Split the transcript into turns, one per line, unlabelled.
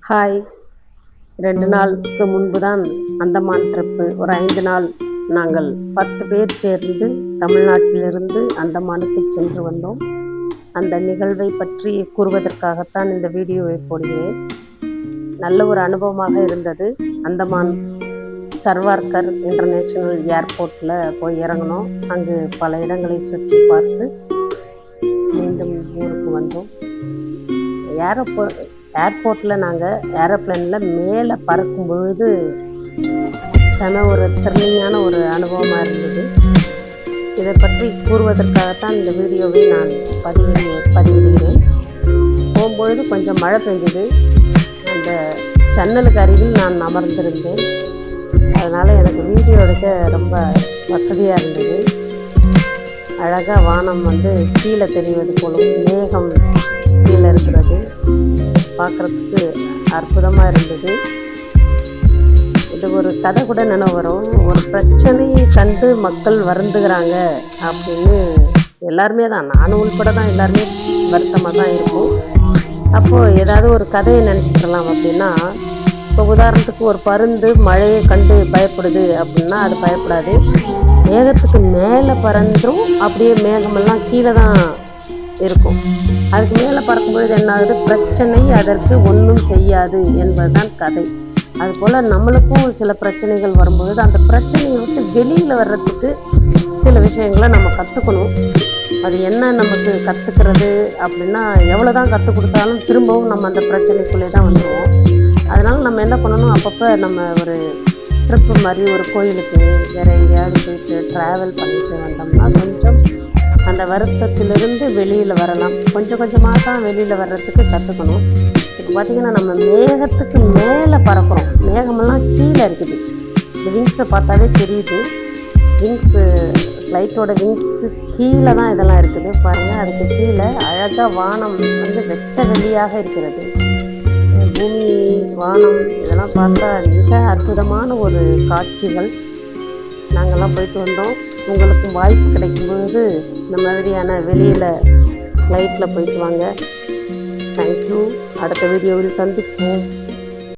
Hi. 2 நாளுக்கு முன்பு தான் அந்தமான் ட்ரிப்பு. ஒரு 5 நாள் நாங்கள் 10 பேர் சேர்ந்து தமிழ்நாட்டிலிருந்து அந்தமானுக்கு சென்று வந்தோம். அந்த நிகழ்வை பற்றி கூறுவதற்காகத்தான் இந்த வீடியோவை போடுகிறேன். நல்ல ஒரு அனுபவமாக இருந்தது. அந்தமான் சர்வார்கர் இன்டர்நேஷ்னல் ஏர்போர்ட்டில் போய் இறங்கினோம். அங்கு பல இடங்களை சுற்றி பார்த்து மீண்டும் ஊருக்கு வந்தோம். ஏர்போர்ட்டில் நாங்கள் ஏரோப்ளேனில் மேலே பறக்கும் பொழுது ஒரு த்ரில்லிங்கான ஒரு அனுபவமாக இருந்தது. இதை பற்றி கூறுவதற்காகத்தான் இந்த வீடியோவை நான் பதிவிடுகிறேன். போகும்பொழுது கொஞ்சம் மழை பெஞ்சது. அந்த ஜன்னலுக்கு அருகில் நான் அமர்ந்திருந்தேன். அதனால் எனக்கு வீடியோ எடுக்க ரொம்ப வசதியாக இருந்தது. அழகாக வானம் கீழே தெரிவது போலும், மேகம் கீழே இருக்கிறது, பார்க்குறதுக்கு அற்புதமாக இருந்தது. இது ஒரு கதை கூட நினைவு வரும். ஒரு பிரச்சனையை கண்டு மக்கள் வருந்துகிறாங்க அப்படின்னு எல்லாருமே தான், நானும் உள்பட தான், எல்லாருமே வருத்தமாக தான் இருக்கும். அப்போது ஏதாவது ஒரு கதையை நினச்சிக்கலாம் அப்படின்னா, இப்போ உதாரணத்துக்கு ஒரு பருந்து மழையை கண்டு பயப்படுது அப்படின்னா அது பயப்படாது. மேகத்துக்கு மேலே பறந்தும் அப்படியே மேகமெல்லாம் கீழே தான் இருக்கும். அதுக்கு மேலே பறக்கும்பொழுது என்ன ஆகுது, பிரச்சனை அதற்கு ஒன்றும் செய்யாது என்பதுதான் கதை. அதுபோல் நம்மளுக்கும் சில பிரச்சனைகள் வரும்பொழுது அந்த பிரச்சனையை விட்டு வெளியில் வர்றதுக்கு சில விஷயங்களை நம்ம கற்றுக்கணும். அது என்ன நமக்கு கற்றுக்கிறது அப்படின்னா, எவ்வளோ தான் கற்றுக் கொடுத்தாலும் திரும்பவும் நம்ம அந்த பிரச்சனைக்குள்ளே தான் வந்துடுவோம். அதனால் நம்ம என்ன பண்ணணும், அப்பப்போ நம்ம ஒரு ட்ரிப்பு மாதிரி ஒரு கோயிலுக்கு வேறு எங்கேயாவது போயிட்டு ட்ராவல் பண்ணிட்டு வந்தோம்னா கொஞ்சம் அந்த வருத்தத்திலிருந்து வெளியில் வரலாம். கொஞ்சம் கொஞ்சமாக தான் வெளியில் வர்றதுக்கு கற்றுக்கணும். இப்போ பார்த்திங்கன்னா நம்ம மேகத்துக்கு மேலே பறக்கிறோம், மேகமெல்லாம் கீழே இருக்குது. இந்த விங்ஸை பார்த்தாவே தெரியுது. விங்ஸு ஃப்ளைட்டோட விங்ஸுக்கு கீழே தான் இதெல்லாம் இருக்குது பாருங்கள். அதுக்கு கீழே அழகாக வானம் வெட்ட வெளியாக இருக்கிறது. பூமி, வானம் இதெல்லாம் பார்த்தா மிக அற்புதமான ஒரு காட்சிகள். நாங்கள்லாம் போயிட்டு வந்தோம். உங்களுக்கும் வாய்ப்பு கிடைக்கும்பொழுது இந்த மாதிரியான வெளியில் ஃப்ளைட்டில் போயிட்டு வாங்க. தேங்க்யூ. அடுத்த வீடியோவில் சந்திப்போம்.